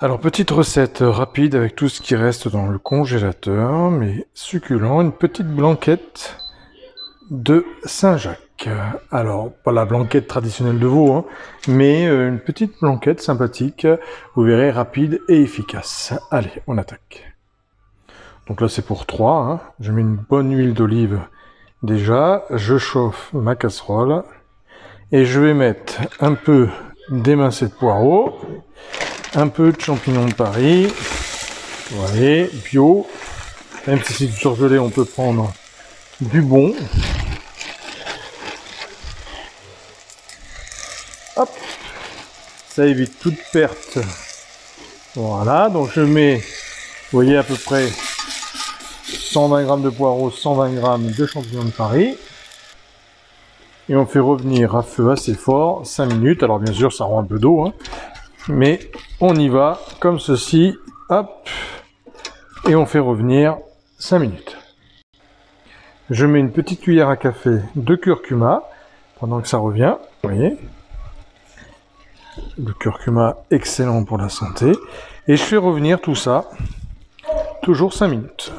Alors, petite recette rapide avec tout ce qui reste dans le congélateur, mais succulent, une petite blanquette de Saint-Jacques. Alors, pas la blanquette traditionnelle de veau, hein, mais une petite blanquette sympathique, vous verrez, rapide et efficace. Allez, on attaque. Donc là, c'est pour 3, hein. Je mets une bonne huile d'olive déjà, je chauffe ma casserole, et je vais mettre un peu d'émincé de poireaux, un peu de champignons de Paris, voilà, bio, même si c'est du surgelé, on peut prendre du bon. Hop, ça évite toute perte. Voilà, donc je mets, vous voyez, à peu près 120 g de poireaux, 120 g de champignons de Paris. Et on fait revenir à feu assez fort, 5 minutes. Alors bien sûr, ça rend un peu d'eau, hein, mais on y va comme ceci, hop, et on fait revenir 5 minutes. Je mets une petite cuillère à café de curcuma pendant que ça revient, vous voyez. Le curcuma, excellent pour la santé. Et je fais revenir tout ça, toujours 5 minutes.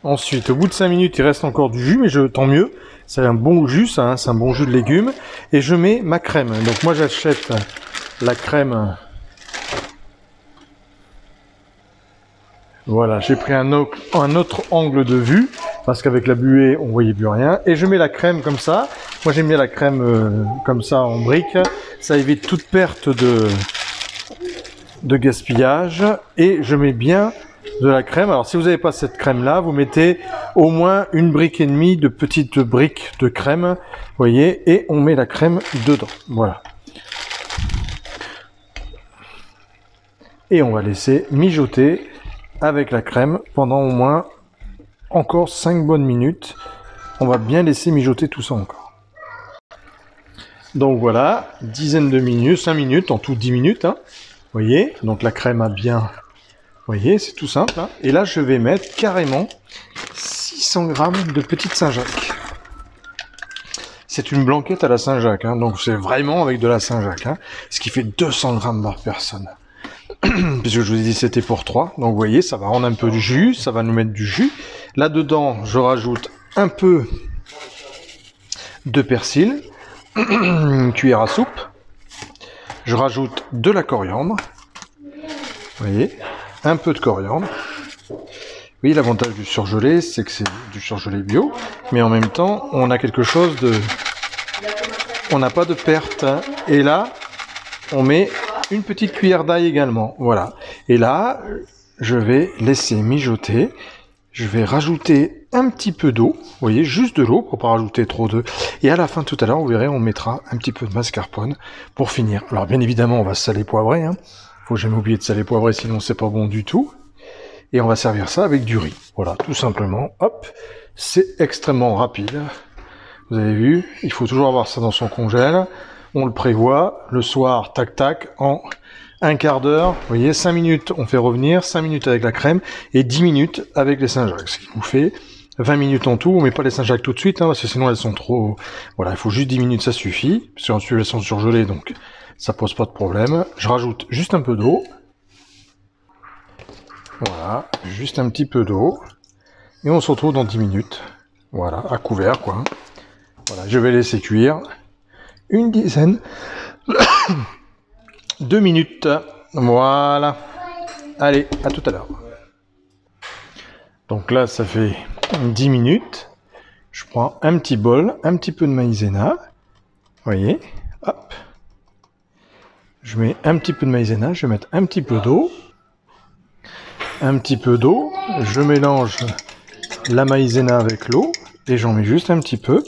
Ensuite, au bout de 5 minutes, il reste encore du jus, mais tant mieux. C'est un bon jus, ça, hein, c'est un bon jus de légumes. Et je mets ma crème. Donc moi, j'achète la crème. Voilà, j'ai pris un autre angle de vue, parce qu'avec la buée, on voyait plus rien. Et je mets la crème comme ça. Moi, j'aime bien la crème comme ça, en brique. Ça évite toute perte de gaspillage. Et je mets bien de la crème. Alors si vous n'avez pas cette crème là, vous mettez au moins une brique et demie de petites briques de crème, vous voyez, et on met la crème dedans, voilà. Et on va laisser mijoter avec la crème pendant au moins encore 5 bonnes minutes. On va bien laisser mijoter tout ça encore. Donc voilà, dizaine de minutes, 5 minutes, en tout 10 minutes, hein, vous voyez, donc la crème a bien... Vous voyez, c'est tout simple, hein. Et là, je vais mettre carrément 600 g de petite Saint-Jacques. C'est une blanquette à la Saint-Jacques, hein, donc c'est vraiment avec de la Saint-Jacques, hein, ce qui fait 200 g par personne. Puisque je vous ai dit c'était pour 3, donc vous voyez, ça va rendre un peu de jus, ça va nous mettre du jus. Là-dedans, je rajoute un peu de persil, une cuillère à soupe. Je rajoute de la coriandre, vous voyez, un peu de coriandre. Oui, l'avantage du surgelé, c'est que c'est du surgelé bio, mais en même temps, on a quelque chose de... On n'a pas de perte. Hein. Et là, on met une petite cuillère d'ail également. Voilà. Et là, je vais laisser mijoter. Je vais rajouter un petit peu d'eau. Vous voyez, juste de l'eau pour pas rajouter trop d'eau. Et à la fin, tout à l'heure, vous verrez, on mettra un petit peu de mascarpone pour finir. Alors, bien évidemment, on va saler poivrer. Hein. Faut jamais oublier de saler poivrer, sinon c'est pas bon du tout. Et on va servir ça avec du riz. Voilà, tout simplement. Hop, c'est extrêmement rapide. Vous avez vu, il faut toujours avoir ça dans son congèle. On le prévoit. Le soir, tac tac, en un quart d'heure. Vous voyez, 5 minutes, on fait revenir. 5 minutes avec la crème et 10 minutes avec les Saint-Jacques. Ce qui nous fait 20 minutes en tout. On met pas les Saint-Jacques tout de suite, hein, parce que sinon elles sont trop... Voilà, il faut juste 10 minutes, ça suffit. Parce qu'ensuite elles sont surgelées, donc ça pose pas de problème. Je rajoute juste un peu d'eau. Voilà, juste un petit peu d'eau. Et on se retrouve dans 10 minutes. Voilà, à couvert, quoi. Voilà, je vais laisser cuire une dizaine de minutes. Voilà. Allez, à tout à l'heure. Donc là, ça fait 10 minutes. Je prends un petit bol, un petit peu de maïzena. Vous voyez, hop. Je mets un petit peu de maïzena, je vais mettre un petit peu d'eau. Un petit peu d'eau, je mélange la maïzena avec l'eau et j'en mets juste un petit peu,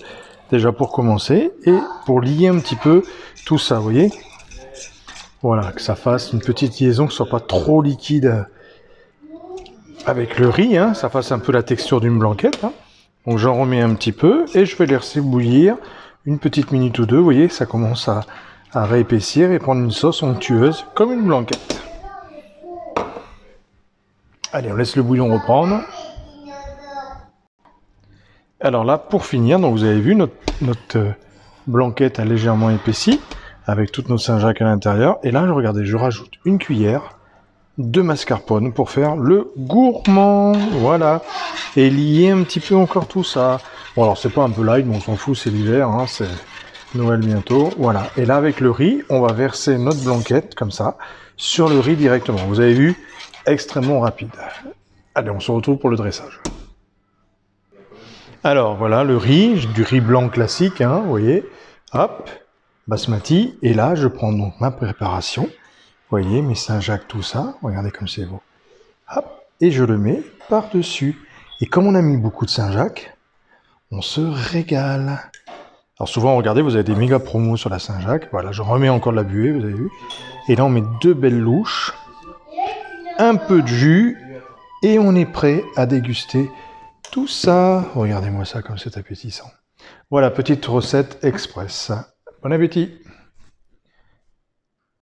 déjà pour commencer, et pour lier un petit peu tout ça, vous voyez. Voilà, que ça fasse une petite liaison, que ce soit pas trop liquide avec le riz, hein, ça fasse un peu la texture d'une blanquette. Hein. Donc j'en remets un petit peu et je vais les laisser bouillir une petite minute ou deux, vous voyez, ça commence à réépaissir et prendre une sauce onctueuse comme une blanquette. Allez, on laisse le bouillon reprendre. Alors là, pour finir, donc vous avez vu, notre blanquette a légèrement épaissi, avec toutes nos Saint-Jacques à l'intérieur. Et là, regardez, je rajoute une cuillère de mascarpone pour faire le gourmand. Voilà. Et lier un petit peu encore tout ça. Bon, alors c'est pas un peu light, mais on s'en fout, c'est l'hiver, hein, c'est Noël bientôt. Voilà. Et là, avec le riz, on va verser notre blanquette, comme ça, sur le riz directement. Vous avez vu, extrêmement rapide. Allez, on se retrouve pour le dressage. Alors voilà, le riz, du riz blanc classique, hein, vous voyez. Hop, basmati. Et là, je prends donc ma préparation. Vous voyez, mes Saint-Jacques, tout ça. Regardez comme c'est beau. Hop, et je le mets par-dessus. Et comme on a mis beaucoup de Saint-Jacques, on se régale. Alors souvent, regardez, vous avez des méga promos sur la Saint-Jacques. Voilà, je remets encore de la buée, vous avez vu. Et là, on met 2 belles louches, un peu de jus, et on est prêt à déguster tout ça. Regardez-moi ça comme c'est appétissant. Voilà, petite recette express. Bon appétit!